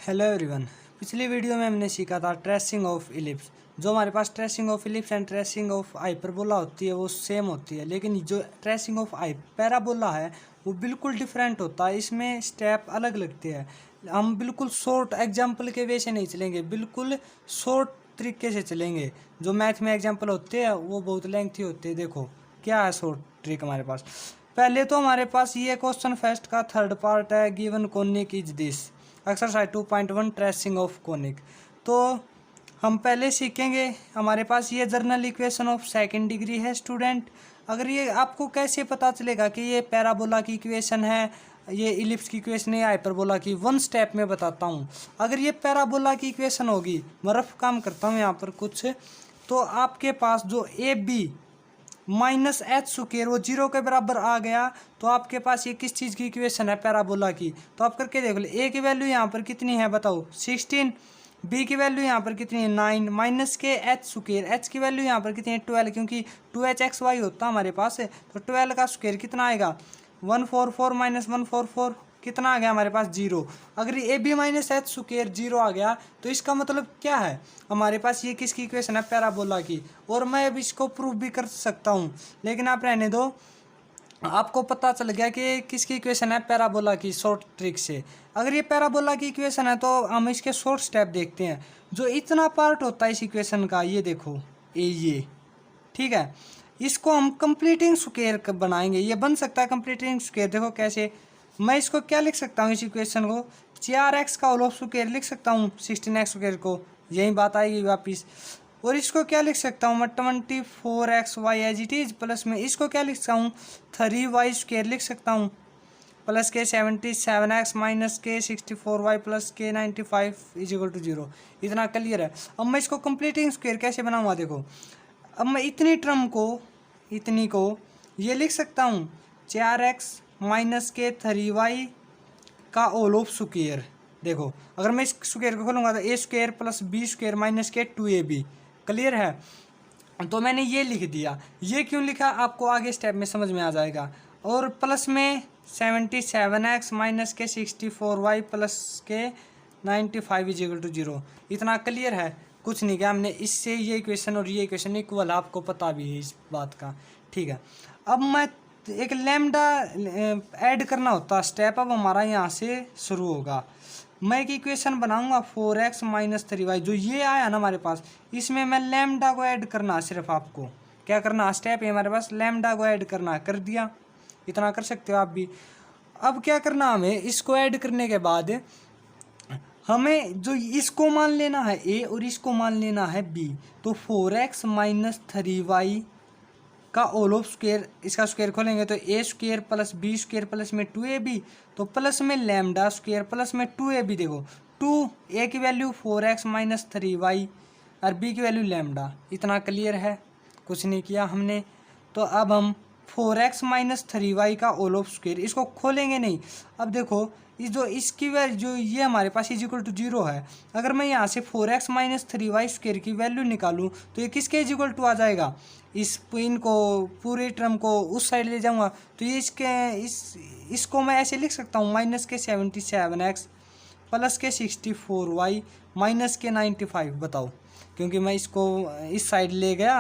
Hello everyone. पिछली video में हमने सीखा था ट्रेसिंग ऑफ इलिप्स। जो हमारे पास tracing of ellipse and tracing of hyperbola होती है वो सेम होती है, लेकिन जो ट्रेसिंग ऑफ पैराबोला है वो बिल्कुल डिफरेंट होता है। इसमें स्टेप अलग लगते हैं। हम बिल्कुल शॉर्ट एग्जाम्पल के वे से नहीं चलेंगे, बिल्कुल शॉर्ट तरीके से चलेंगे। जो मैथ में एग्जाम्पल होते हैं वो बहुत लेंथी होते हैं। देखो क्या है शॉर्ट ट्रिक हमारे पास। पहले तो हमारे पास ये क्वेश्चन फर्स्ट का थर्ड पार्ट है, given conic is this exercise 2.1 tracing of conic. तो हम पहले सीखेंगे, हमारे पास ये general equation of second degree है स्टूडेंट। अगर ये आपको कैसे पता चलेगा कि ये पैराबोला की इक्वेशन है, ये इलिप्स की इक्वेशन है, हाइपरबोला की, वन स्टेप में बताता हूँ। अगर ये पैराबोला की इक्वेशन होगी, मैं रफ काम करता हूँ यहाँ पर कुछ, तो आपके पास जो a b minus h square वो जीरो के बराबर आ गया, तो आपके पास ये किस चीज़ की इक्वेशन है, पैराबोला की। तो आप करके देख लो, ए की वैल्यू यहाँ पर कितनी है बताओ 16, बी की वैल्यू यहाँ पर कितनी है 9, माइनस के एच स्क्वायर, एच की वैल्यू यहाँ पर कितनी है 12, क्योंकि 2hxy होता हमारे पास है। तो 12 का स्क्वायर कितना आएगा 144 माइनस 144 कितना आ गया हमारे पास 0। अगर a b minus h square 0 आ गया तो इसका मतलब क्या है, हमारे पास ये किसकी इक्वेशन है, पैराबोला की। और मैं अब इसको प्रूव भी कर सकता हूँ, लेकिन आप रहने दो। आपको पता चल गया कि किसकी इक्वेशन है, पैराबोला की, शॉर्ट ट्रिक से। अगर ये पैराबोला की इक्वेशन है तो हम इसके शॉर्ट स्टेप देखते हैं। जो इतना पार्ट होता है इस इक्वेशन का, ये देखो ये ठीक है, इसको हम कंप्लीटिंग स्क्वायर बनाएंगे। ये बन सकता है कंप्लीटिंग स्क्वायर। देखो कैसे, मैं इसको क्या लिख सकता हूँ, इस इक्वेशन को 4x का होल ऑफ स्क्वायर लिख सकता हूँ 16x स्क्वायर को, यही बात आएगी वापिस। और इसको क्या लिख सकता हूँ मैं 24xy as it is, plus में इसको क्या लिख सकता हूँ 3y स्क्वायर लिख सकता हूँ, प्लस के 77x माइनस के 64y प्लस के 95 इज इक्वल टू 0। इतना क्लियर है। अब मैं इसको कंप्लीटिंग स्क्वायर कैसे बनाऊँगा, देखो अब मैं इतनी टर्म को, इतनी को ये लिख सकता हूँ 4x माइनस के 3y का होल ऑफ स्क्वायर। देखो अगर मैं इस स्क्वायर को खोलूँगा तो A square plus B square minus के 2ab। क्लियर है। तो मैंने ये लिख दिया। ये क्यों लिखा आपको आगे स्टेप में समझ में आ जाएगा। और प्लस में 77x माइनस के 64y प्लस के 95 इज इक्वल टू 0। इतना क्लियर है, कुछ नहीं किया हमने। इससे ये इक्वेशन और ये इक्वेशन इक्वल, आपको पता भी है इस बात का। ठीक है, अब मैं एक लैम्डा ऐड करना होता स्टेप, अब हमारा यहाँ से शुरू होगा। मैं एक इक्वेशन बनाऊंगा 4x माइनस 3y, जो ये आया ना हमारे पास, इसमें मैं लैम्डा को ऐड करना, सिर्फ आपको क्या करना, स्टेप है हमारे पास लैम्डा को ऐड करना, कर दिया। इतना कर सकते हो आप भी। अब क्या करना, हमें इसको ऐड करने के बाद हमें जो इसको मान लेना है a और इसको मान लेना है b। तो 4x माइनस 3y का होल ऑफ स्क्वायर, इसका स्क्वायर खोलेंगे तो A square plus B square plus में 2ab, तो प्लस में लैम्डा स्क्वायर प्लस में 2ab। देखो 2 ए की वैल्यू 4x माइनस 3y और बी की वैल्यू लैम्डा। इतना क्लियर है, कुछ नहीं किया हमने। तो अब हम 4x माइनस 3y का होल ऑफ स्क्वायर, इसको खोलेंगे नहीं। अब देखो इस जो इसकी वैल्यू जो ये हमारे पास इज इक्वल टू 0 है। अगर मैं यहाँ से 4x माइनस 3y स्क्वायर की वैल्यू निकालूँ तो ये किसके इज इक्वल टू आ जाएगा, इस इनको पूरी टर्म को उस साइड ले जाऊँगा तो ये इसको मैं ऐसे लिख सकता हूँ माइनस के 77x प्लस के 64y माइनस के 95। बताओ, क्योंकि मैं इसको इस साइड ले गया,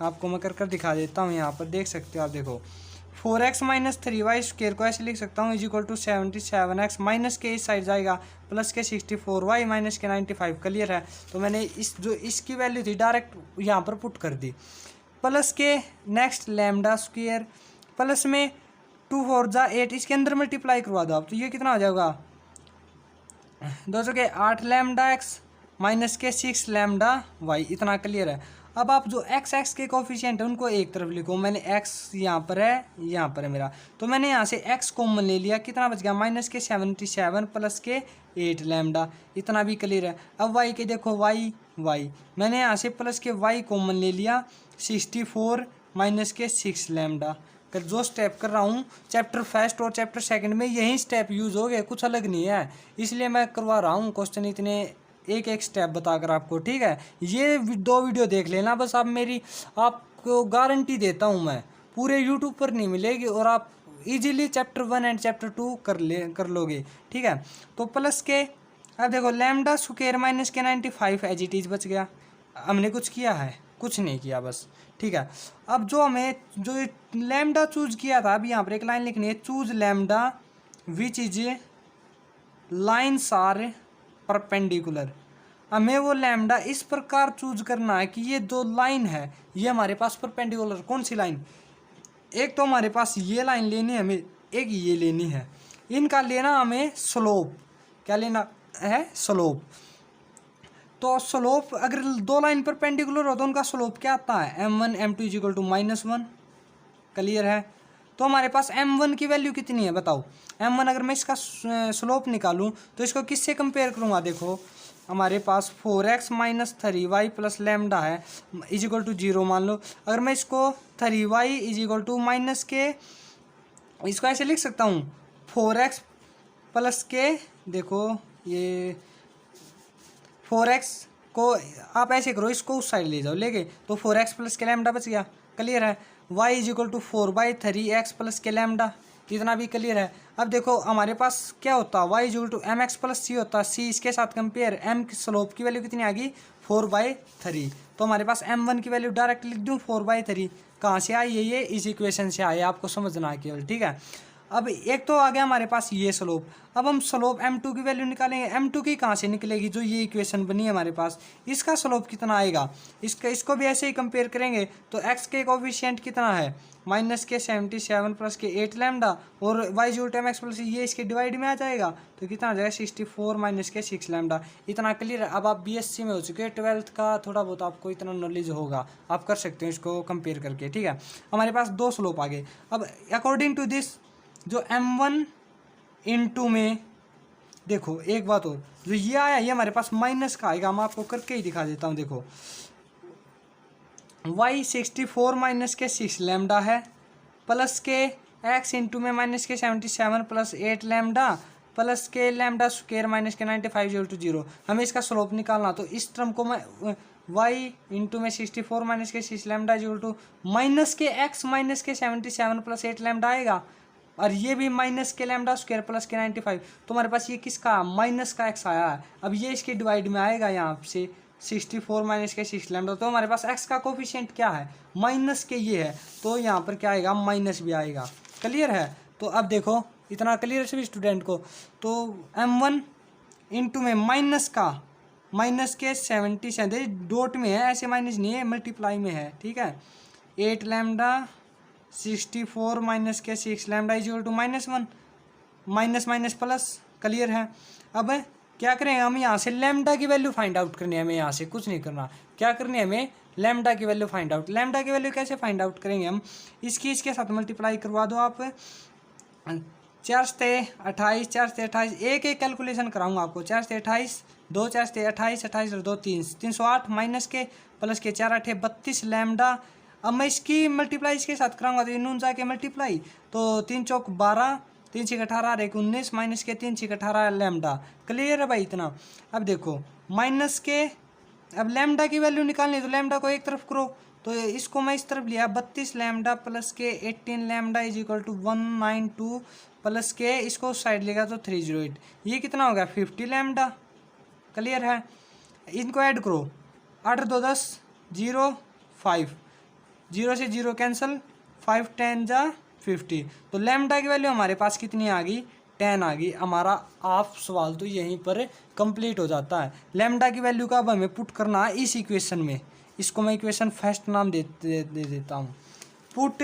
आपको मैं कर दिखा देता हूँ। यहाँ पर देख सकते हो आप, देखो 4x माइनस 3y स्क्वायर को ऐसे लिख सकता हूँ is equal to 77x minus के इस साइड जाएगा प्लस के 64y माइनस के 95। क्लियर है। तो मैंने इस जो इसकी वैल्यू थी डायरेक्ट यहाँ पर पुट कर दी, प्लस के नेक्स्ट लैम्डा स्क्वायर प्लस में 2 4 जा 8, इसके अंदर मल्टीप्लाई करवा दो आप, तो ये कितना हो जाएगा 2 के 8 लैम्डा x माइनस के 6 लैम्डा y। इतना क्लियर है। अब आप जो x के कोफिशिएंट है उनको एक तरफ लिखो। मैंने x यहाँ पर है, यहाँ पर है मेरा, तो मैंने यहाँ से x कॉमन ले लिया, कितना बच गया माइनस के 77 प्लस के 8 लैम्डा। इतना भी क्लियर है। अब y के देखो y मैंने यहाँ से प्लस के y कॉमन ले लिया 64 माइनस के 6 लैम्डा। कर जो स्टेप कर रहा हूँ चैप्टर फर्स्ट और चैप्टर सेकंड में यही स्टेप यूज़ हो गए, कुछ अलग नहीं है, इसलिए मैं करवा रहा हूँ क्वेश्चन इतने एक एक स्टेप बताकर आपको। ठीक है, ये 2 वीडियो देख लेना बस। आप मेरी आपको गारंटी देता हूँ मैं, पूरे यूट्यूब पर नहीं मिलेगी और आप इजीली चैप्टर 1 एंड चैप्टर 2 कर लोगे। ठीक है, तो प्लस के अब देखो लैम्डा स्क्वायर माइनस के 95 एज इट इज बच गया। हमने कुछ किया है? कुछ नहीं किया बस, ठीक है। अब जो हमें जो लैम्डा चूज किया था, अब यहाँ पर एक लाइन लिखनी है, choose lambda which is lines are perpendicular. हमें वो लैम्डा इस प्रकार चूज करना है कि ये दो लाइन है ये हमारे पास परपेंडिकुलर। कौन सी लाइन? एक तो हमारे पास ये लाइन लेनी है हमें, एक ये लेनी है। इनका लेना हमें स्लोप। क्या लेना है? स्लोप। तो स्लोप अगर दो लाइन परपेंडिकुलर हो तो उनका स्लोप क्या आता है? m1 m2 is equal to -1। Clear है? तो हमारे पास m1 की वैल्यू कितनी है बताओ। m1 अगर मैं इसका स्लोप निकालूं तो इसको किससे कंपेयर करूंगा? देखो हमारे पास 4x minus 3y plus lambda है इजिकल टू 0 मान लो। अगर मैं इसको 3y इजिकल टू माइनस के, इसको ऐसे लिख सकता हूँ 4x प्लस के, देखो ये 4x को आप ऐसे करो, इसको उस साइड ले जाओ लेके, तो 4x प्लस के लैम्डा बच गया। क्लियर है? y is equal to 4/3x plus के लैम्डा, इतना भी क्लियर है। अब देखो हमारे पास क्या होता है, y is equal to mx plus c होता है। c इसके साथ कंपेयर, m की स्लोप की वैल्यू कितनी आ गई? 4/3। तो हमारे पास m1 की वैल्यू डायरेक्ट लिख दूँ 4/3। कहाँ से आई? ये इस इक्वेशन से आई, आपको समझना है केवल, ठीक है। अब एक तो आ गया हमारे पास ये स्लोप। अब हम स्लोप m2 की वैल्यू निकालेंगे। m2 की कहाँ से निकलेगी? जो ये इक्वेशन बनी है हमारे पास, इसका स्लोप कितना आएगा? इसको भी ऐसे ही कंपेयर करेंगे तो x के कोफिशिएंट कितना है? -77 प्लस के 8 लैम्डा, और y joule time x plus ये इसके डिवाइड में आ जाएगा तो कितना आ जाएगा? 64 माइनस के 6 लैम्डा। इतना क्लियर है? अब आप BSc में हो चुके हैं, 12th का थोड़ा बहुत आपको इतना नॉलेज होगा, आप कर सकते हो इसको कंपेयर करके, ठीक है। हमारे पास दो स्लोप आ गए। अब अकॉर्डिंग टू दिस जो m1 इंटू में, देखो एक बात और, जो ये आया ये हमारे पास माइनस का आएगा। मैं आपको करके ही दिखा देता हूँ। देखो y 64 माइनस के 6 लैम्डा है प्लस के x इंटू में माइनस के 77 प्लस 8 लैम्डा प्लस के लैम्डा स्क्वायर माइनस के 95 = 0। हमें इसका स्लोप निकालना, तो इस टर्म को मैं y इंटू में 64 माइनस के 6 लैम्डा इक्वल टू माइनस के x माइनस के 77 प्लस 8 लैम्डा आएगा, और ये भी माइनस के लैम्डा स्क्वायर प्लस के 95। तो हमारे पास ये किसका? माइनस का x आया है। अब ये इसके डिवाइड में आएगा यहाँ से 64 माइनस के 6 लैम्डा, तो हमारे पास x का कोफिशिएंट क्या है? माइनस के ये है, तो यहाँ पर क्या आएगा? माइनस भी आएगा। क्लियर है? तो अब देखो इतना क्लियर है सभी स्टूडेंट को। तो m1 इंटू में माइनस के 77 डॉट में है, ऐसे माइनस नहीं है, मल्टीप्लाई में है, ठीक है। 8 लैम्डा 64 माइनस के 6 lambda equal to -1, minus minus plus. Clear है? अब क्या करें हम? यहाँ से लैम्डा की वैल्यू फाइंड आउट करनी है हमें। यहाँ से कुछ नहीं करना, क्या करनी है हमें? लैम्डा की वैल्यू फाइंड आउट। लैम्डा की वैल्यू कैसे फाइंड आउट करेंगे हम? इसके साथ मल्टीप्लाई करवा दो आप। 4 से 28, 4 से 28, एक कैलकुलेशन कराऊंगा आपको। 4 से 28, 2 4 से 28, 28 और 2 308 माइनस के प्लस के 4 8 32 लैम्डा। अब मैं इसकी मल्टीप्लाई इसके साथ कराऊंगा तो नून जाके मल्टीप्लाई, तो 3 चौक 12, 3 6 18 और 1 19 माइनस के 3 6 18 लैम्डा। क्लियर है भाई इतना? अब देखो माइनस के, अब लैम्डा की वैल्यू निकालनी तो लैम्डा को एक तरफ करो, तो इसको मैं इस तरफ लिया 32 लैम्डा प्लस के 18 lambda is equal to 192 plus के, इसको साइड लेगा तो 308। ये कितना हो गया? 50 लैम्डा। क्लियर है? इनको ऐड करो, 8 2 10 0 5, 0 से 0 कैंसिल, 5 10 जा 50। तो लैम्डा की वैल्यू हमारे पास कितनी आ गई? 10 आ गई। हमारा आप सवाल तो यहीं पर कंप्लीट हो जाता है। लैम्डा की वैल्यू का अब हमें पुट करना है इस इक्वेशन में। इसको मैं इक्वेशन फर्स्ट नाम दे देता हूँ। पुट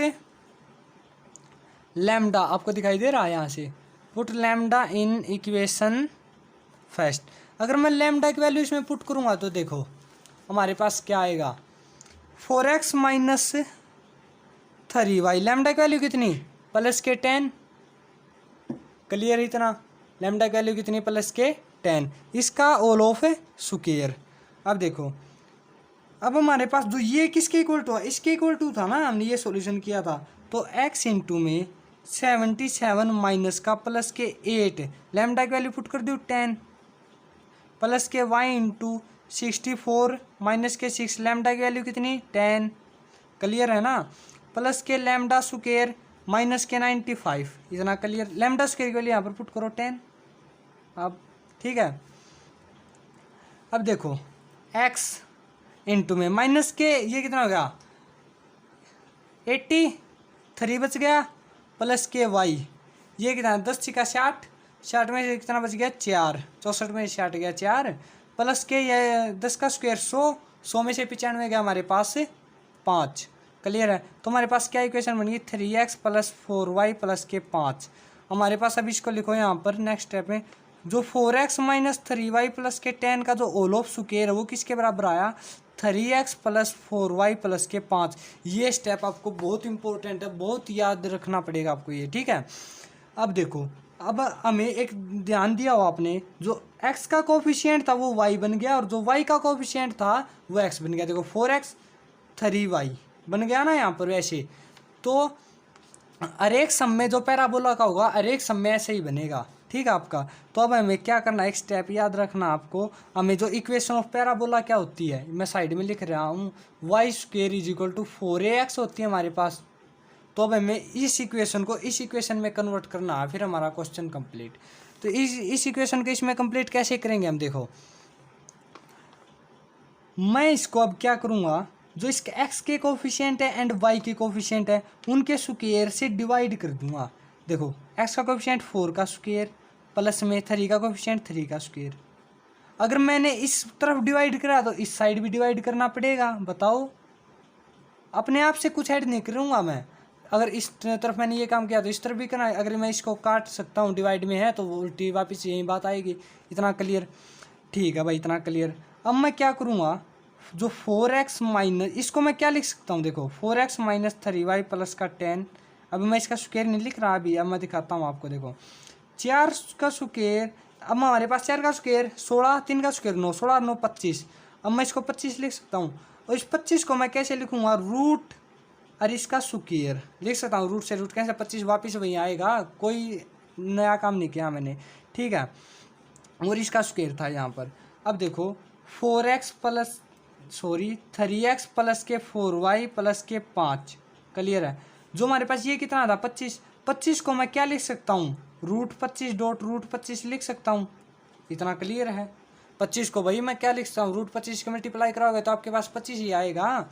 लैम्डा, आपको दिखाई दे रहा है यहाँ से, put lambda in equation first. अगर मैं लैम्डा की वैल्यू इसमें पुट करूँगा तो देखो हमारे पास क्या आएगा? 4x minus 3y। लैम्डा की वैल्यू कितनी? प्लस के 10। क्लियर इतना? लैम्डा की वैल्यू कितनी? प्लस के 10। इसका ऑल ऑफ स्क्वायर। अब देखो अब हमारे पास जो ये किसके इक्वल टू है? इसके इक्वल टू था ना, हमने ये सॉल्यूशन किया था। तो x इंटू में 77 माइनस का प्लस के 8, लैम्डा की वैल्यू पुट कर दूँ 10, प्लस के y इंटू 64 माइनस के 6, लैम्डा की वैल्यू कितनी? 10। क्लियर है ना? प्लस के लैम्डा स्क्वायर माइनस के 95, इतना क्लियर। लैम्डा स्क्वायर की वैल्यू यहाँ पर पुट करो 10 अब, ठीक है। अब देखो x इंटू में माइनस के ये कितना हो गया 83 बच गया प्लस के y ये कितना 10 का 60 60 में से कितना बच गया 4 64 में 60 गया 4 प्लस के ये 10 का स्क्वायर 100 में से 95 गया हमारे पास 5। क्लियर है। तो हमारे पास क्या इक्वेशन बन गई 3x प्लस 4y प्लस के 5। हमारे पास अब इसको लिखो यहाँ पर नेक्स्ट स्टेप में जो 4x माइनस 3y प्लस के 10 का जो होल ऑफ स्क्वायर है वो किसके बराबर आया 3x प्लस 4y प्लस के 5। ये स्टेप आपको बहुत इंपॉर्टेंट है, बहुत याद रखना पड़ेगा आपको ये, ठीक है। अब देखो अब हमें एक ध्यान दिया हो आपने जो x का कोफिशिएंट था वो y बन गया और जो y का कोफिशिएंट था वो x बन गया। देखो 4x 3y बन गया ना यहाँ पर। वैसे तो हर एक सम में जो पैराबोला का होगा हर एक सम में ऐसे ही बनेगा, ठीक है आपका। तो अब हमें क्या करना है, एक स्टेप याद रखना आपको। हमें जो इक्वेशन ऑफ पैराबोला क्या होती है मैं साइड में लिख रहा हूँ y square is equal to 4ax होती है हमारे पास। तो अब हमें इस इक्वेशन को इस इक्वेशन में कन्वर्ट करना है, फिर हमारा क्वेश्चन कंप्लीट। तो इस इक्वेशन को इसमें कंप्लीट कैसे करेंगे हम, देखो मैं इसको अब क्या करूँगा जो इसके x के कोफिशिएंट है एंड y के कोफिशिएंट है उनके स्क्वायर से डिवाइड कर दूंगा। देखो x का कोफिशिएंट 4 का स्क्वायर प्लस में 3 का कोफिशिएंट 3 का स्क्वायर। अगर मैंने इस तरफ डिवाइड करा तो इस साइड भी डिवाइड करना पड़ेगा। बताओ, अपने आप से कुछ ऐड नहीं करूँगा मैं। अगर इस तरफ मैंने ये काम किया तो इस तरफ भी करना है। अगर मैं इसको काट सकता हूँ डिवाइड में है तो वो उल्टी वापस यही बात आएगी। इतना क्लियर, ठीक है भाई, इतना क्लियर। अब मैं क्या करूँगा जो 4x माइनस इसको मैं क्या लिख सकता हूँ, देखो 4x माइनस 3y प्लस का 10। अब मैं इसका स्क्वायर नहीं लिख रहा अभी, अब मैं दिखाता हूँ आपको। देखो 4 का स्क्वायर, अब हमारे पास 4 का स्क्वायर 16, 3 का स्क्वायर 9, 16 9 25। अब मैं इसको 25 लिख सकता हूँ और इस 25 को मैं कैसे लिखूँगा रूट और इसका स्क्वायर लिख सकता हूँ। रूट से रूट कैसे 25 वापस वहीं आएगा, कोई नया काम नहीं किया मैंने, ठीक है। और इसका स्क्वायर था यहाँ पर। अब देखो 3x प्लस के 4y प्लस के 5। क्लियर है। जो हमारे पास ये कितना था 25, 25 को मैं क्या लिख सकता हूँ रूट 25 डॉट रूट 25 लिख सकता हूँ। इतना क्लियर है। 25 को भाई मैं क्या लिख सकता हूँ रूट 25 का मल्टीप्लाई कराओगे तो आपके पास 25 ही आएगा।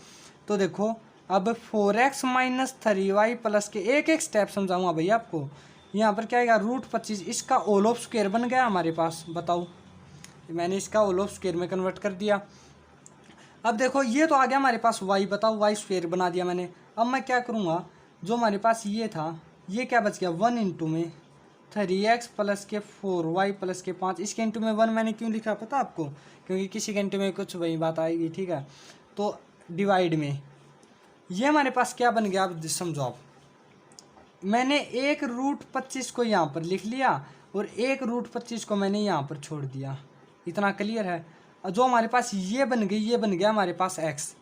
तो देखो अब 4x माइनस 3y प्लस के एक एक स्टेप समझाऊंगा भाई आपको। यहाँ पर क्या आएगा रूट 25, इसका होल ऑफ स्क्वायर बन गया हमारे पास। बताओ, मैंने इसका होल ऑफ स्क्वायर में कन्वर्ट कर दिया। अब देखो ये तो आ गया हमारे पास y, बताओ y स्क्वायर बना दिया मैंने। अब मैं क्या करूँगा जो हमारे पास ये था ये क्या बच गया 1 इंटू में 3x प्लस के 4y प्लस के 5। इसके इंटू में 1 मैंने क्यों लिखा पता आपको, क्योंकि किसी के इंटू में कुछ वही बात आएगी, ठीक है। तो डिवाइड में ये हमारे पास क्या बन गया, अब समझो आप। मैंने एक रूट 25 को यहाँ पर लिख लिया और एक रूट 25 को मैंने यहाँ पर छोड़ दिया। इतना क्लियर है। जो हमारे पास ये बन गई ये बन गया हमारे पास x।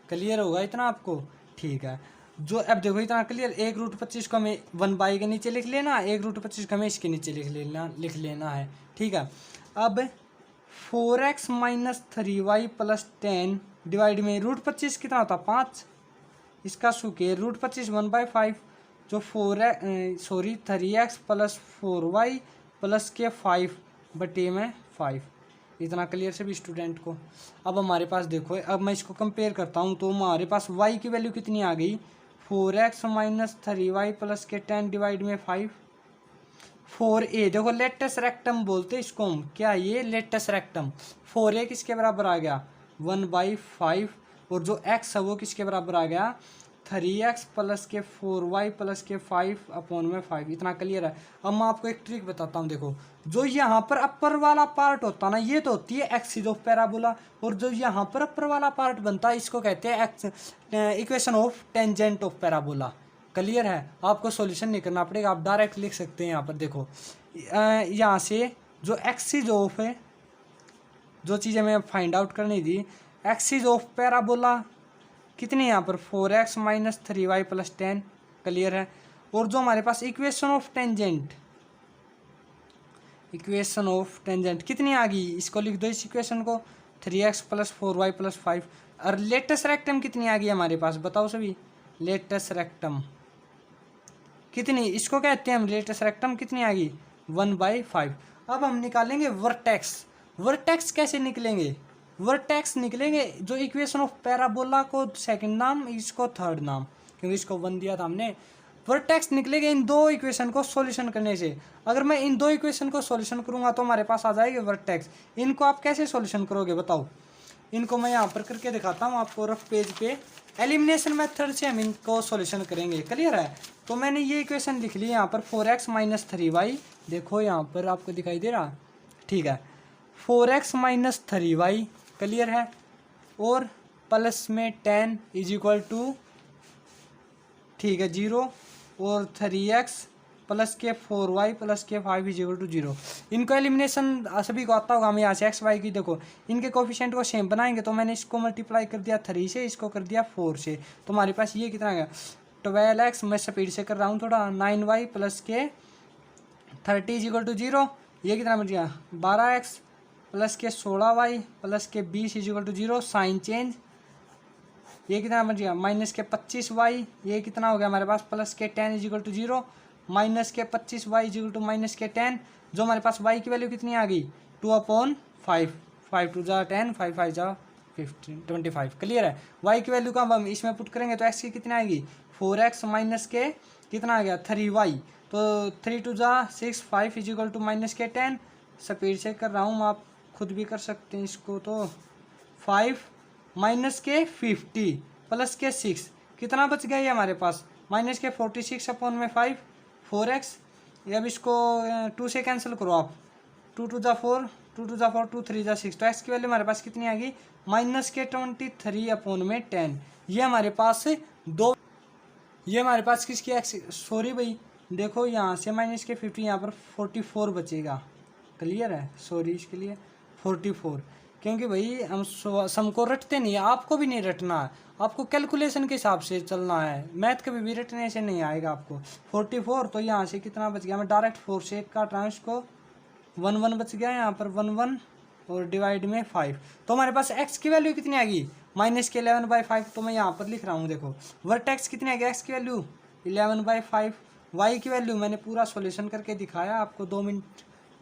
क्लियर होगा इतना आपको, ठीक है। जो अब देखो इतना क्लियर, एक रूट 25 को हमें 1 के नीचे लिख लेना, एक रूट 25 को हमें इसके नीचे लिख लेना है, ठीक है। अब 4x minus 3y plus 10 divide में रूट 25 कितना होता 5, इसका स्क्वायर रूट 25 1/5। जो 3x प्लस 4y प्लस के 5 बटे में 5। इतना क्लियर सभी स्टूडेंट को। अब हमारे पास देखो अब मैं इसको कंपेयर करता हूँ तो हमारे पास y की वैल्यू कितनी आ गई 4x माइनस 3y प्लस के 10 डिवाइड में 5। 4a देखो लेटस रेक्टम बोलते इसको हम, क्या ये लेटस रेक्टम। 4a किसके बराबर आ गया 1/5 और जो x है वो किसके बराबर आ गया 3x प्लस के 4y प्लस के 5 अपॉन में 5। इतना क्लियर है। अब मैं आपको एक ट्रिक बताता हूँ। देखो जो यहाँ पर अपर वाला पार्ट होता ना ये तो होती है एक्सिस ऑफ पैराबोला, और जो यहाँ पर अपर वाला पार्ट बनता है इसको कहते हैं equation of tangent of parabola. Clear है। आपको सॉल्यूशन नहीं करना पड़ेगा, आप डायरेक्ट लिख सकते हैं। यहाँ पर देखो यहाँ से जो एक्सिस ऑफ है, जो चीज़ें मैं फाइंड आउट करनी थी, एक्सिस ऑफ पैराबोला कितनी यहाँ पर 4x minus 3y plus 10। Clear है। और जो हमारे पास इक्वेशन ऑफ टेंजेंट कितनी आ गई, इसको लिख दो इस इक्वेशन को 3x प्लस 4y प्लस 5। और लेटस रेक्टम कितनी आ गई हमारे पास, बताओ सभी। लेटस रेक्टम कितनी, इसको कहते हैं हम लेटस रेक्टम, कितनी आ गई 1/5। अब हम निकालेंगे वर्टेक्स। वर्टेक्स कैसे निकलेंगे? वर्टेक्स निकलेंगे जो इक्वेशन ऑफ पैराबोला को सेकंड नाम, इसको थर्ड नाम, क्योंकि इसको 1 दिया था हमने। वर्टेक्स निकलेंगे इन दो इक्वेशन को सॉल्यूशन करने से। अगर मैं इन दो इक्वेशन को सॉल्यूशन करूंगा तो हमारे पास आ जाएगी वर्टेक्स। इनको आप कैसे सॉल्यूशन करोगे बताओ? इनको मैं यहाँ पर करके दिखाता हूँ आपको रफ पेज पे। एलिमिनेशन मेथड से हम इनको सॉल्यूशन करेंगे। क्लियर है? तो मैंने ये इक्वेशन लिख ली यहाँ पर 4x माइनस 3y। देखो यहाँ पर आपको दिखाई दे रहा? ठीक है, 4x माइनस 3y। क्लियर है? और प्लस में 10 इज इक्वल टू, ठीक है, 0, और 3x प्लस के 4y प्लस के 5 इज इक्वल टू 0। इनको एलिमिनेशन सभी को आता होगा। हम यहाँ से एक्स वाई की देखो इनके कोफिशिएंट को सेम बनाएंगे। तो मैंने इसको मल्टीप्लाई कर दिया 3 से, इसको कर दिया 4 से। तो हमारे पास ये कितना आ गया? 12x, मैं स्पीड से कर रहा हूँ थोड़ा, 9y प्लस के 30 इज इक्वल टू 0। ये कितना बच गया? 12x प्लस के 16y प्लस के 20 is equal to 0। Sign change, ये कितना बच गया? माइनस के 25y। ये कितना हो गया हमारे पास? प्लस के 10 इज इक्वल टू 0। माइनस के 25y is equal to minus के 10। जो हमारे पास y की वैल्यू कितनी आ गई? 2/5। 5 2 जा 10, 5 5 जा 15 25। क्लियर है? y की वैल्यू का हम इसमें पुट करेंगे तो x की कितनी आएगी? 4x माइनस के कितना आ गया? 3y। तो 3 2 जा 6, 5 इज इक्वल टू माइनस के 10। स्पीड से कर रहा हूँ, आप खुद भी कर सकते हैं इसको। तो 5 माइनस के 50 प्लस के 6 कितना बच गया ये हमारे पास? माइनस के 46 अपॉन में 5, 4x। अब इसको 2 से कैंसिल करो आप। 2 2 जा 4, 2 2 जा 4, 2 3 जा 6। तो x की वैल्यू हमारे पास कितनी आ गई? माइनस के 23 अपॉन में 10। ये हमारे पास दो, ये हमारे पास किसकी x, सॉरी भाई देखो यहाँ से माइनस के 50, यहाँ पर 44 बचेगा। क्लियर है? सॉरी इसके लिए 44, क्योंकि भाई हम सम को रटते नहीं है, आपको भी नहीं रटना है, आपको कैलकुलेशन के हिसाब से चलना है। मैथ कभी भी रटने से नहीं आएगा आपको। 44, तो यहाँ से कितना बच गया? मैं डायरेक्ट 4 से काट रहा हूँ इसको, 1 1 बच गया यहाँ पर 1 1, और डिवाइड में 5। तो हमारे पास x की वैल्यू कितनी आ गई? माइनस के 11/5। तो मैं यहाँ पर लिख रहा हूँ, देखो वर्टेक्स कितनी आ गई? x की वैल्यू 11/5। y की वैल्यू मैंने पूरा सॉल्यूशन करके दिखाया आपको, 2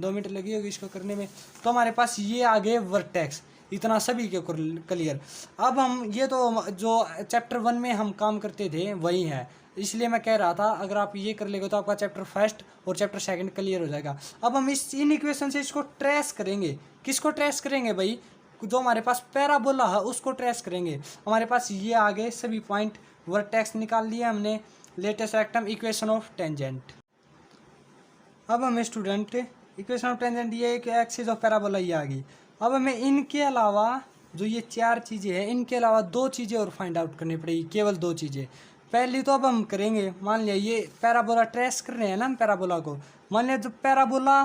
मिनट लगी होगी इसको करने में। तो हमारे पास ये आ गए वर्टेक्स। इतना सभी के क्लियर। अब हम ये तो जो चैप्टर 1 में हम काम करते थे वही है, इसलिए मैं कह रहा था अगर आप ये कर लेंगे तो आपका चैप्टर फर्स्ट और चैप्टर सेकंड क्लियर हो जाएगा। अब हम इन इक्वेशन से इसको ट्रेस करेंगे। किसको ट्रेस करेंगे भाई? जो हमारे पास पैराबोला है उसको ट्रेस करेंगे। हमारे पास ये आ गए सभी पॉइंट, वर्टेक्स निकाल लिया हमने। Latest एक्टम equation of tangent. अब हमें स्टूडेंट इक्वेशन ऑफ टेंजेंट, ये एक एक्सिस ऑफ पैराबोला ये आ गई। अब हमें इनके अलावा जो ये 4 चीज़ें हैं, इनके अलावा 2 चीज़ें और फाइंड आउट करनी पड़ेगी, केवल 2 चीज़ें। पहली तो अब हम करेंगे, मान लिया ये पैराबोला ट्रेस कर रहे हैं ना हम पैराबोला को। मान लिया जब पैराबोला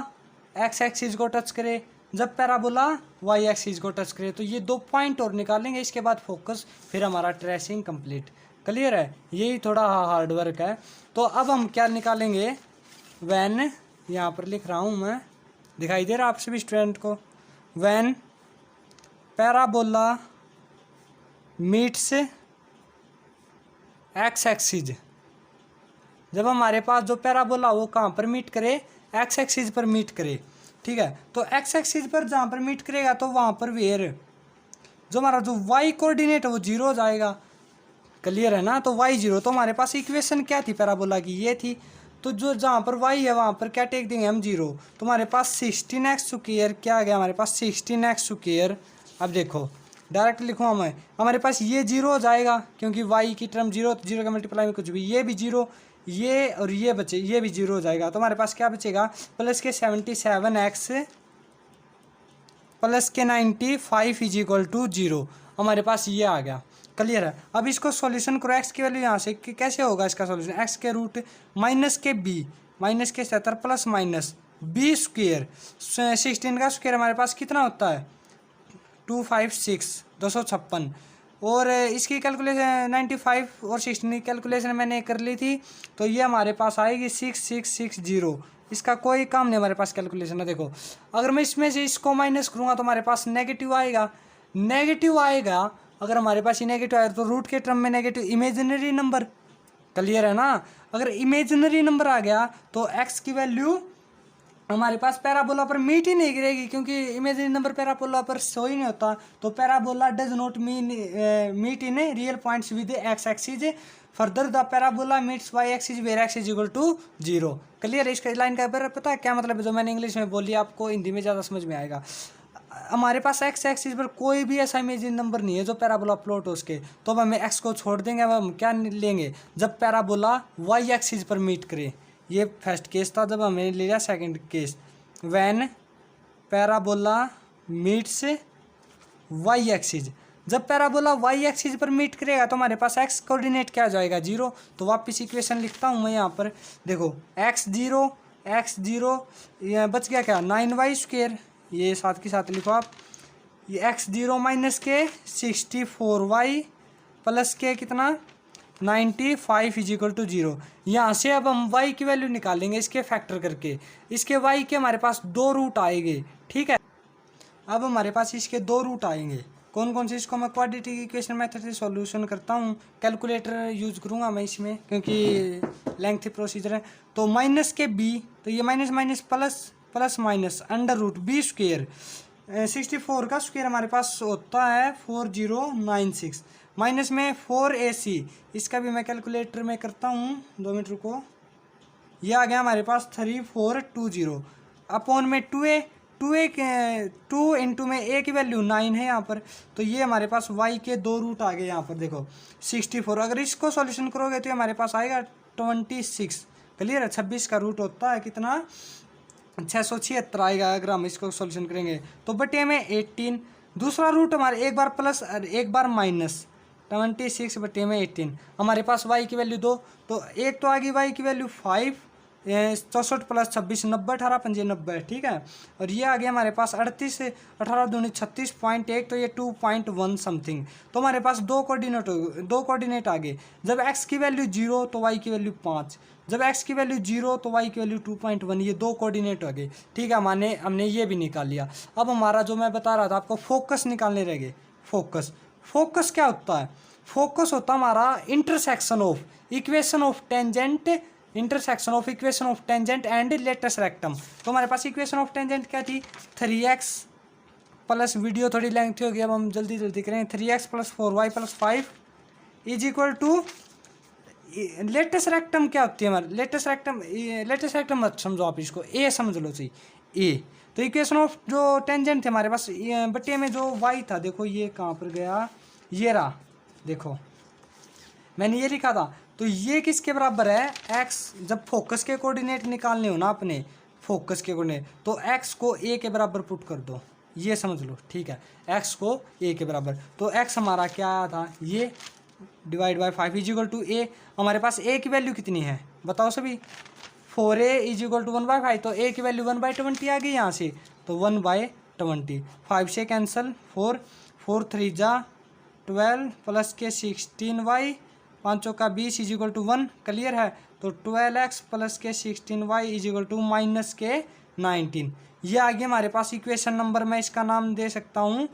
x एक्सिस को टच करे, जब पैराबोला y एक्सिस को टच करे, तो ये 2 पॉइंट और निकालेंगे। इसके बाद फोकस, फिर हमारा ट्रेसिंग कंप्लीट। क्लियर है? यही थोड़ा हार्ड वर्क है। तो अब हम क्या निकालेंगे? वैन, यहाँ पर लिख रहा हूँ मैं, दिखाई दे रहा आप सभी स्टूडेंट को। When parabola meets x axis, जब हमारे पास जो पैराबोला वो कहाँ पर मीट करे? एक्स एक्सिस पर मीट करे। ठीक है? तो एक्स एक्सिस पर जहाँ पर मीट करेगा तो वहाँ पर वेयर जो हमारा जो वाई कोऑर्डिनेट है वो 0 हो जाएगा। क्लियर है ना? तो y 0। तो हमारे पास इक्वेशन क्या थी पैराबोला की? ये थी। तो जो जहाँ पर y है वहाँ पर क्या टेक देंगे हम? 0। तो हमारे पास 16x स्क्वायर क्या आ गया? हमारे पास 16x स्क्वायर। अब देखो डायरेक्ट लिखूँ हमें, हमारे पास ये 0 हो जाएगा क्योंकि y की टर्म 0, तो 0 के मल्टीप्लाई में कुछ भी, ये भी 0, ये और ये बचे, ये भी 0 हो जाएगा। तो हमारे पास क्या बचेगा? प्लस के 77x प्लस के 95 इज इक्वल टू 0। हमारे पास ये आ गया। क्लियर है? अब इसको सॉल्यूशन करो। x की वैल्यू यहाँ से कैसे होगा इसका सॉल्यूशन? x के रूट माइनस के b माइनस के 70 प्लस माइनस b स्क्वायर, 16 का स्क्वायर हमारे पास कितना होता है? 256, 256। और इसकी कैलकुलेशन 95 और 16 की कैलकुलेशन मैंने कर ली थी, तो ये हमारे पास आएगी 6660। इसका कोई काम नहीं हमारे पास कैलकुलेशन है। देखो अगर मैं इसमें से इसको माइनस करूँगा तो हमारे पास नेगेटिव आएगा। नेगेटिव आएगा, अगर हमारे पास ये नेगेटिव आएगा तो रूट के टर्म में नेगेटिव, इमेजिनरी नंबर। क्लियर है ना? अगर इमेजिनरी नंबर आ गया तो x की वैल्यू हमारे पास पैराबोला पर मीट ही नहीं गिरेगी, क्योंकि इमेजिनरी नंबर पैराबोला पर शो ही नहीं होता। तो parabola does not meet in real points with x axis, further the parabola meets y axis where x is equal to 0। Clear है? इसका लाइन का पता है क्या मतलब है? जो मैंने इंग्लिश में बोली आपको हिंदी में ज़्यादा समझ में आएगा। हमारे पास एक्स एक्सिस पर कोई भी ऐसा इमेजिनरी नंबर नहीं है जो पैराबोला प्लॉट हो उसके, तो अब हमें एक्स को छोड़ देंगे। अब हम क्या लेंगे? जब पैराबोला वाई एक्सिस पर मीट करे। ये फर्स्ट केस था। जब हमने लिया second case, when parabola meets y axis. जब पैराबोला वाई एक्सिस पर मीट करेगा तो हमारे पास एक्स कोऑर्डिनेट क्या आ जाएगा? 0। तो वापस इक्वेशन लिखता हूँ मैं यहाँ पर। देखो एक्स जीरो ये बच गया क्या? 9y²। ये साथ के साथ लिखो आप। ये x0 माइनस के 64y प्लस के कितना 95 इज इक्वल टू 0। यहाँ से अब हम y की वैल्यू निकालेंगे इसके फैक्टर करके। इसके y के हमारे पास 2 रूट आएंगे, ठीक है। अब हमारे पास इसके 2 रूट आएंगे। कौन कौन से? इसको मैं क्वाड्रेटिक इक्वेशन मेथड से सॉल्यूशन करता हूँ। कैलकुलेटर यूज करूँगा मैं इसमें, क्योंकि लेंथी प्रोसीजर है। तो माइनस के b, तो ये minus minus plus plus minus under root b²। 64 का स्क्वायर हमारे पास होता है 4096, माइनस में 4ac। इसका भी मैं कैलकुलेटर में करता हूँ, 2 मिनट रुको। ये आ गया हमारे पास 3420 अपॉन में 2a 2 इंटू में a की वैल्यू 9 है यहाँ पर। तो ये हमारे पास y के 2 रूट आ गए यहाँ पर। देखो 64, अगर इसको सॉल्यूशन करोगे तो हमारे पास आएगा 26। क्लियर है? 26 का रूट होता है कितना? 676 आएगा अगर हम इसको सॉल्यूशन करेंगे। तो बटे में 18। दूसरा रूट हमारे एक बार प्लस और एक बार माइनस, 26 बटे में 18। हमारे पास y की वैल्यू 2, तो एक तो आ गई y की वैल्यू 5, 64 प्लस 26 90, 18 पंजे 90, ठीक है। और ये आ गया हमारे पास 38, 18 दूनी 36.1, तो ये 2.1 समथिंग। तो हमारे पास दो कोऑर्डिनेट आ गए। जब x की वैल्यू 0 तो y की वैल्यू 5, जब x की वैल्यू 0 तो y की वैल्यू 2.1, ये दो कोऑर्डिनेट हो गए, ठीक है। हमने ये भी निकाल लिया। अब हमारा जो मैं बता रहा था आपको, फोकस निकालने रह गए। फोकस क्या होता है? फोकस होता है हमारा intersection of equation of tangent and latus rectum. तो हमारे पास इक्वेशन ऑफ टेंजेंट क्या थी? 3x प्लस, वीडियो थोड़ी लेंथी हो गई, अब हम जल्दी करें। 3x plus 4y plus 5 is equal to latus rectum क्या होती है हमारे? लेटेस्ट रेक्टम मत समझो आप, इसको ए समझ लो सही, ए। तो इक्वेशन ऑफ जो टेंजेंट थे हमारे पास, बटे में जो y था, देखो ये कहाँ पर गया? ये रहा, देखो मैंने ये लिखा था। तो ये किसके बराबर है? x। जब फोकस के कोऑर्डिनेट निकालने हो ना अपने, फोकस के कोऑर्डिनेट, तो x को a के बराबर पुट कर दो, ये समझ लो, ठीक है। x को a के बराबर, तो x हमारा क्या आया था? ये divide by 5 is equal to a। हमारे पास a की वैल्यू कितनी है बताओ सभी? 4a इज इक्वल टू 1/5, तो a की वैल्यू 1/20 आ गई यहाँ से, तो 1/20। 5 से कैंसिल, 4 3 जा 12 प्लस के 16y, 5 का 20 इज इक्वल टू 1। क्लियर है? तो 12x प्लस के 16y is equal to minus के 19। ये आ गया हमारे पास इक्वेशन नंबर। मैं इसका नाम दे सकता हूँ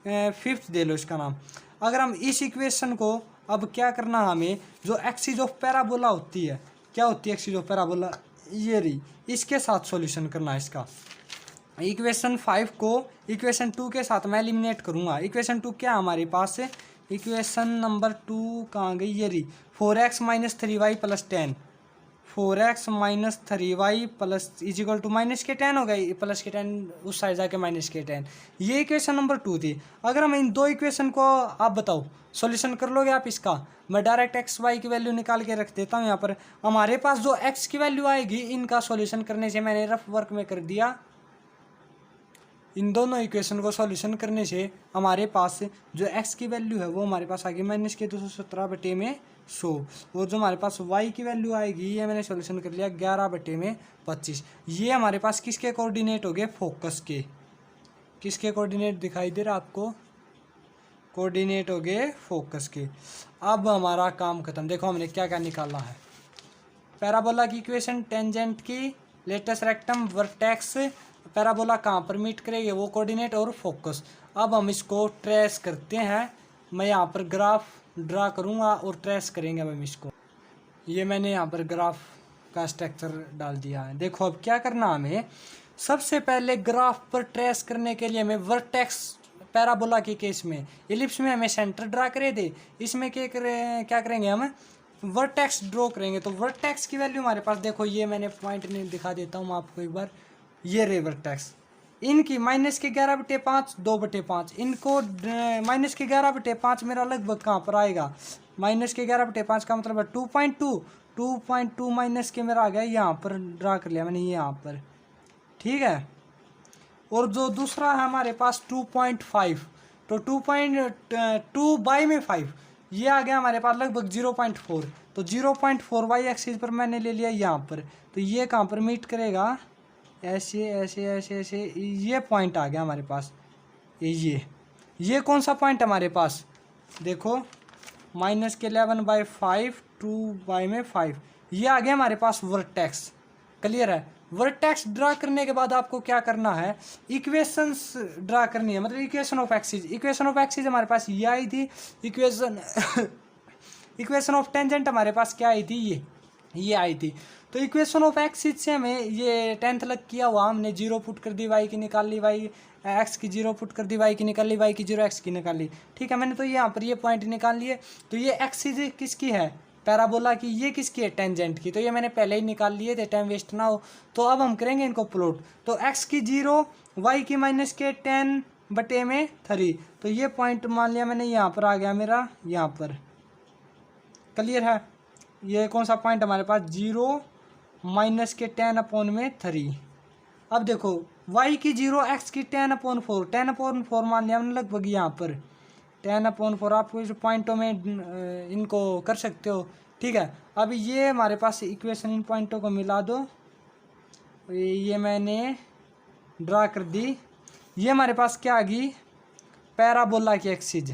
5th, दे लो इसका नाम। अगर हम इस इक्वेशन को, अब क्या करना हमें, जो एक्सिस ऑफ पैराबोला होती है, क्या होती है एक्सिस ऑफ पैराबोला? ये रही, इसके साथ सॉल्यूशन करना है इसका। इक्वेशन 5 को इक्वेशन 2 के साथ मैं एलिमिनेट करूँगा। इक्वेशन 2 क्या हमारे पास है? इक्वेशन नंबर 2 कहाँ गई? ये रही, 4x minus 3y plus 10, 4x minus 3y plus is equal to minus के 10 हो गई, प्लस के 10 उस साइड जाके माइनस के 10। ये इक्वेशन नंबर 2 थी। अगर हम इन दो इक्वेशन को, आप बताओ सॉल्यूशन कर लोगे आप इसका? मैं डायरेक्ट एक्स वाई की वैल्यू निकाल के रख देता हूँ यहाँ पर। हमारे पास जो एक्स की वैल्यू आएगी, इनका सॉल्यूशन करने से, मैंने रफ वर्क में कर दिया, इन दोनों इक्वेशन को सॉल्यूशन करने से हमारे पास जो x की वैल्यू है वो हमारे पास आ गई माइनस के 217 बटे में 100। और जो हमारे पास y की वैल्यू आएगी, ये मैंने सॉल्यूशन कर लिया 11 बटे में 25। ये हमारे पास किसके कोऑर्डिनेट हो गए? फोकस के। किसके कोऑर्डिनेट दिखाई दे रहा आपको? कोऑर्डिनेट हो गए फोकस के। अब हमारा काम खत्म। देखो हमने क्या क्या निकाला है। पैराबोला की इक्वेशन, टेंजेंट की, लेटेस्ट रेक्टम, वर्टेक्स, पैराबोला कहाँ पर मीट करेंगे वो कोऑर्डिनेट, और फोकस। अब हम इसको ट्रेस करते हैं। मैं यहाँ पर ग्राफ ड्रा करूँगा और ट्रेस करेंगे अब हम इसको। ये मैंने यहाँ पर ग्राफ का स्ट्रक्चर डाल दिया है। देखो अब क्या करना हमें, सबसे पहले ग्राफ पर ट्रेस करने के लिए हमें वर्टेक्स पैराबोला के केस में, इलिप्स में हमें सेंटर ड्रा करे थे, इसमें क्या करेंगे हम वर्टेक्स ड्रॉ करेंगे। तो वर्टेक्स की वैल्यू हमारे पास देखो, ये मैंने पॉइंट नहीं दिखा देता हूँ आपको एक बार, ये रे वर्टेक्स इनकी -11/5 2/5, इनको -11/5 मेरा लगभग कहाँ पर आएगा, -11/5 का मतलब है 2.2, 2.2 माइनस के मेरा आ गया यहाँ पर, ड्रा कर लिया मैंने ये यहाँ पर, ठीक है। और जो दूसरा है हमारे पास 2.5, तो 2.2/5 ये आ गया हमारे पास लगभग 0.4, तो 0.4 वाई एक्सिस पर मैंने ले लिया यहाँ पर, तो ये कहाँ पर मीट करेगा, ऐसे ऐसे ऐसे ऐसे, ये पॉइंट आ गया हमारे पास, ये कौन सा पॉइंट हमारे पास देखो, -11/5 2/5, ये आ गया हमारे पास वर्टेक्स। क्लियर है। वर्टेक्स ड्रा करने के बाद आपको क्या करना है, इक्वेशंस ड्रा करनी है, मतलब equation of axis. Equation of axis हमारे पास ये आई थी, इक्वेशन ऑफ टेंजेंट हमारे पास क्या आई थी, ये आई थी। तो इक्वेशन ऑफ एक्सिस से हमें ये 10th लग किया हुआ, हमने 0 पुट कर दी, वाई की निकाल ली, वाई एक्स की 0 पुट कर दी, वाई की निकाल ली, वाई की 0 एक्स की निकाल ली, ठीक है। मैंने तो यहाँ पर ये पॉइंट निकाल लिए। तो ये एक्सिस किसकी है, पैराबोला की, ये किसकी है, टेंजेंट की। तो ये मैंने पहले ही निकाल लिए थे, टाइम वेस्ट ना हो। तो अब हम करेंगे इनको प्लॉट। तो एक्स की 0, वाई की -10/3, तो ये पॉइंट मान लिया मैंने, यहाँ पर आ गया मेरा, यहाँ पर। क्लियर है। ये कौन सा पॉइंट हमारे पास, 0 -10/3। अब देखो y की 0, x की 10/4, 10/4 मान लिया हमने लगभग यहाँ पर, 10/4। आपको इस पॉइंटों में इनको कर सकते हो, ठीक है। अब ये हमारे पास इक्वेशन, इन पॉइंटों को मिला दो, ये मैंने ड्रा कर दी। ये हमारे पास क्या आ गई, पैराबोला की एक्सिस,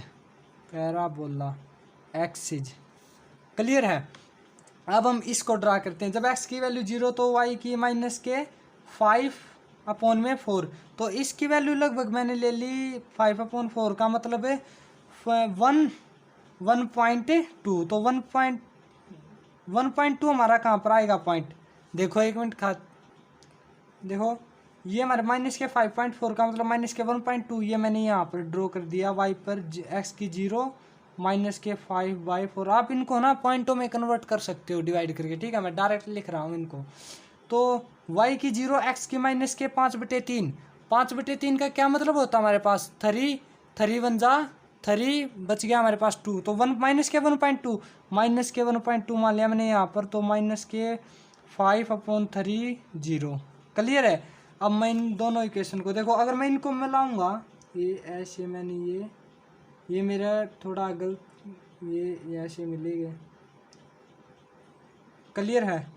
पैराबोला एक्सिस। क्लियर है। अब हम इसको ड्रा करते हैं। जब x की वैल्यू 0 तो y की -5/4, तो इसकी वैल्यू लगभग मैंने ले ली 5/4 का मतलब है 1.2। तो 1.2 हमारा कहाँ पर आएगा पॉइंट, देखो एक मिनट देखो, ये हमारे -5.4 का मतलब -1.2, ये मैंने यहाँ पर ड्रॉ कर दिया y पर, x की 0 -5/4। आप इनको ना पॉइंटों में कन्वर्ट कर सकते हो डिवाइड करके, ठीक है। मैं डायरेक्ट लिख रहा हूँ इनको। तो y की 0, x की -5/3, 5/3 का क्या मतलब होता है हमारे पास, 3 1 जा 3, बच गया हमारे पास 2। तो 1.2 मान लिया मैंने यहाँ पर, तो -5/3 0। क्लियर है। अब मैं इन दोनों इक्वेशन को देखो, अगर मैं इनको मिलाऊंगा, ये ऐसे मैंने ये मेरा थोड़ा गलत, ये ऐसे मिलेगा। क्लियर है।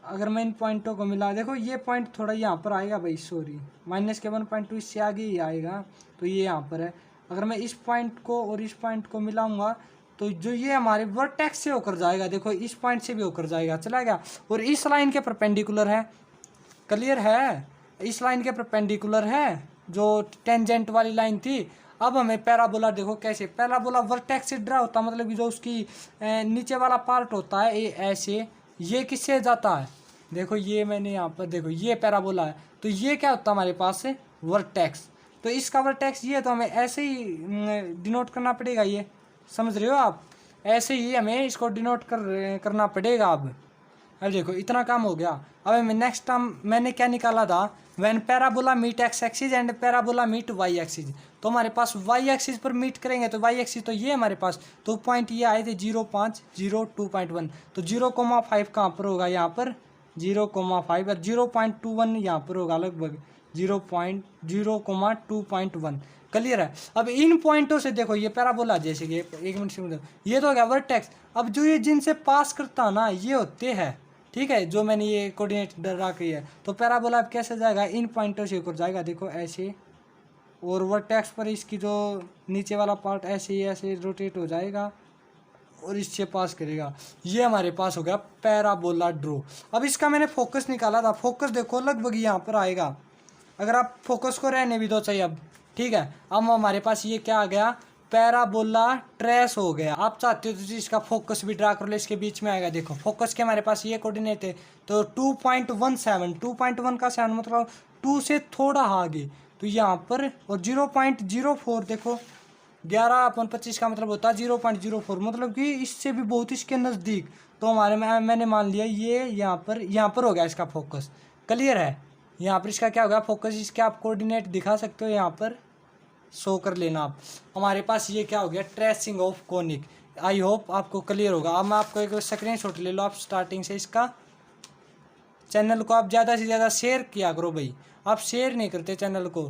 अगर मैं इन पॉइंटों को मिला, देखो ये पॉइंट थोड़ा यहाँ पर आएगा भाई, सॉरी, -1.2 इससे आगे ही आएगा, तो ये यहाँ पर है। अगर मैं इस पॉइंट को और इस पॉइंट को मिलाऊंगा, तो जो ये हमारे वर्टेक्स से होकर जाएगा, देखो इस पॉइंट से भी होकर जाएगा, चला गया, और इस लाइन के परपेंडिकुलर है। क्लियर है। इस लाइन के परपेंडिकुलर है, जो टेंजेंट वाली लाइन थी। अब हमें पैराबोला देखो कैसे, पैराबोला वर्टेक्स से ड्रा होता है, मतलब कि जो उसकी नीचे वाला पार्ट होता है, ये ऐसे, ये किससे जाता है, देखो ये मैंने यहाँ पर, देखो ये पैराबोला है, तो ये क्या होता है हमारे पास से, वर्टेक्स। तो इसका वर्टेक्स ये, तो हमें ऐसे ही डिनोट करना पड़ेगा, ये समझ रहे हो आप, ऐसे ही हमें इसको डिनोट करना पड़ेगा। अब देखो इतना काम हो गया। अब हमें नेक्स्ट टाइम मैंने क्या निकाला था, when parabola meet x axis and parabola meet y axis. तो हमारे पास वाई एक्सिस पर मीट करेंगे, तो वाई एक्सिस तो ये हमारे पास, तो पॉइंट ये आए थे 0, 5, 0, 2.1। तो 0,5 कहाँ पर होगा, यहाँ पर 0,5, और 0.21 यहाँ पर होगा, लगभग 0.2.1। क्लियर है। अब इन पॉइंटों से देखो, ये पैराबोला, जैसे कि एक मिनट से, ये तो हो गया वर्टेक्स। अब जो ये जिनसे पास करता ना, ये होते हैं, ठीक है, जो मैंने ये कोऑर्डिनेट ड्रा की है। तो पैराबोला अब कैसे जाएगा, इन पॉइंटों से ऊपर जाएगा, देखो ऐसे, और वर्टेक्स पर इसकी जो नीचे वाला पार्ट ऐसे रोटेट हो जाएगा और इससे पास करेगा। ये हमारे पास हो गया पैराबोला ड्रॉ। अब इसका मैंने फोकस निकाला था, फोकस देखो लगभग यहाँ पर आएगा। अगर आप फोकस को रहने भी दो चाहिए अब, ठीक है। अब हमारे पास ये क्या आ गया, पैराबोला ट्रेस हो गया। आप चाहते हो तो इसका फोकस भी ड्रा कर लो, इसके बीच में आएगा। देखो फोकस के हमारे पास ये कोऑर्डिनेट है, तो 2.17, 2.1 का 7 मतलब 2 से थोड़ा आगे, तो यहाँ पर, और 0.04 देखो 11/25 का मतलब होता है 0.04, मतलब कि इससे भी बहुत इसके नज़दीक। तो हमारे मैंने मान लिया ये यहाँ पर हो गया इसका फोकस। क्लियर है? यहाँ पर इसका क्या होगा फोकस, इसके आप कोऑर्डिनेट दिखा सकते हो, यहाँ पर शो कर लेना आप। हमारे पास ये क्या हो गया, tracing of conic. I hope आपको क्लियर होगा। अब मैं आपको एक स्क्रीनशॉट ले लो आप स्टार्टिंग से इसका। चैनल को आप ज़्यादा से ज़्यादा शेयर किया करो भाई, आप शेयर नहीं करते चैनल को।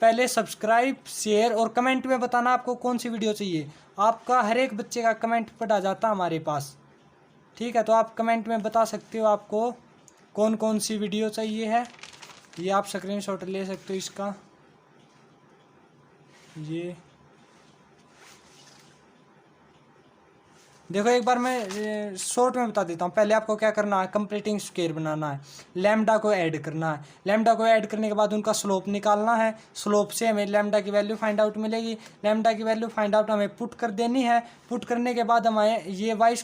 पहले सब्सक्राइब, शेयर और कमेंट में बताना आपको कौन सी वीडियो चाहिए। आपका हर एक बच्चे का कमेंट पढ़ा जाता है हमारे पास, ठीक है? तो आप कमेंट में बता सकते हो आपको कौन कौन सी वीडियो चाहिए है। ये आप स्क्रीनशॉट ले सकते हो इसका। ये देखो एक बार मैं शॉर्ट में बता देता हूँ। पहले आपको क्या करना है, कंप्लीटिंग स्क्वायर बनाना है, लैम्डा को ऐड करना है। लैम्डा को ऐड करने के बाद उनका स्लोप निकालना है। स्लोप से हमें लैम्डा की वैल्यू फाइंड आउट मिलेगी। लैम्डा की वैल्यू फाइंड आउट हमें पुट कर देनी है। पुट करने के बाद हमें ये y=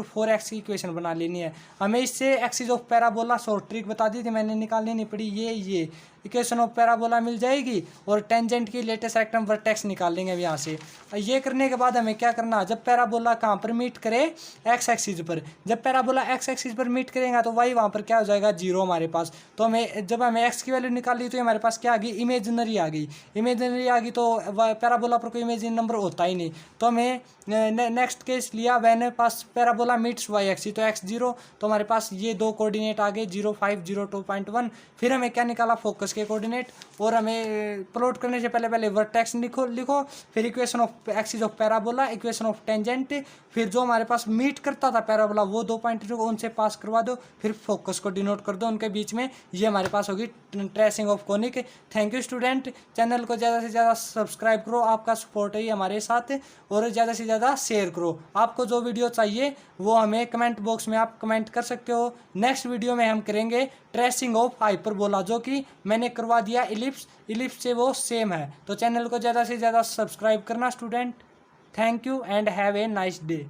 4x की इक्वेशन बना लेनी है। हमें इससे axis of parabola short trick बता दी थी मैंने, निकालनी नहीं पड़ी। ये इक्वेशन ऑफ पैराबोला मिल जाएगी और टेंजेंट की लेटेस्ट रेक्टम वर्टेक्स निकाल लेंगे अब यहाँ से। ये करने के बाद हमें क्या करना है, जब पैराबोला कहाँ पर मीट करे, एक्स एक्सिस पर, जब पैराबोला एक्स एक्सिस पर मीट करेगा तो वाई वहाँ पर क्या हो जाएगा, 0 हमारे पास। तो हमें जब हमें एक्स की वैल्यू निकाली तो हमारे पास क्या आ गई, इमेजिनरी आ गई। इमेजिनरी आ गई तो पैराबोला पर कोई इमेजिनरी नंबर होता ही नहीं। तो हमें नेक्स्ट केस लिया व्हेन पास पैराबोला मीट्स वाई एक्सिस, तो x 0, तो हमारे पास ये दो कोऑर्डिनेट आ गए 0, 5, 0, 2.1। फिर हमें क्या निकाला, फोकस के कोऑर्डिनेट। और हमें प्लॉट करने से पहले वर्टेक्स लिखो, फिर equation of axis of parabola, equation of tangent, फिर जो हमारे पास मीट करता था पैराबोला वो 2 पॉइंट को उनसे पास करवा दो, फिर फोकस को डिनोट कर दो उनके बीच में। ये हमारे पास होगी tracing of conic. Thank you student. Channel को ज़्यादा से ज़्यादा सब्सक्राइब करो, आपका सपोर्ट है हमारे साथ, और ज़्यादा से ज़्यादा शेयर करो। आपको जो वीडियो चाहिए वो हमें कमेंट बॉक्स में आप कमेंट कर सकते हो। नेक्स्ट वीडियो में हम करेंगे ट्रेसिंग ऑफ हाइपरबोला, जो कि मैंने करवा दिया इलिप्स से वो सेम है। तो चैनल को ज़्यादा से ज़्यादा सब्सक्राइब करना student. Thank you and have a nice day.